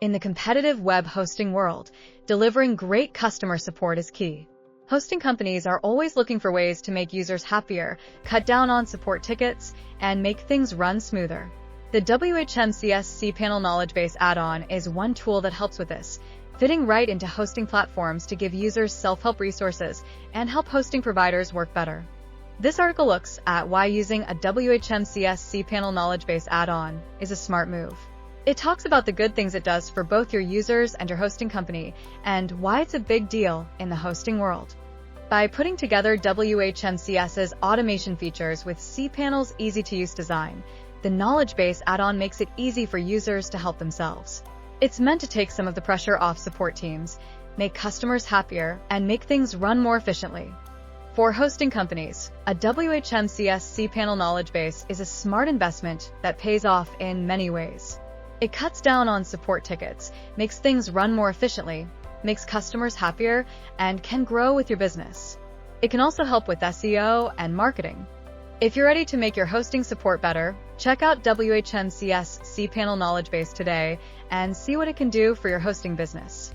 In the competitive web hosting world, delivering great customer support is key. Hosting companies are always looking for ways to make users happier, cut down on support tickets, and make things run smoother. The WHMCS cPanel Knowledge Base add-on is one tool that helps with this, fitting right into hosting platforms to give users self-help resources and help hosting providers work better. This article looks at why using a WHMCS cPanel Knowledge Base add-on is a smart move. It talks about the good things it does for both your users and your hosting company, and why it's a big deal in the hosting world. By putting together WHMCS's automation features with cPanel's easy-to-use design, the Knowledge Base add-on makes it easy for users to help themselves. It's meant to take some of the pressure off support teams, make customers happier, and make things run more efficiently. For hosting companies, a WHMCS cPanel Knowledge Base is a smart investment that pays off in many ways. It cuts down on support tickets, makes things run more efficiently, makes customers happier, and can grow with your business. It can also help with SEO and marketing. If you're ready to make your hosting support better, check out WHMCS cPanel Knowledge Base today and see what it can do for your hosting business.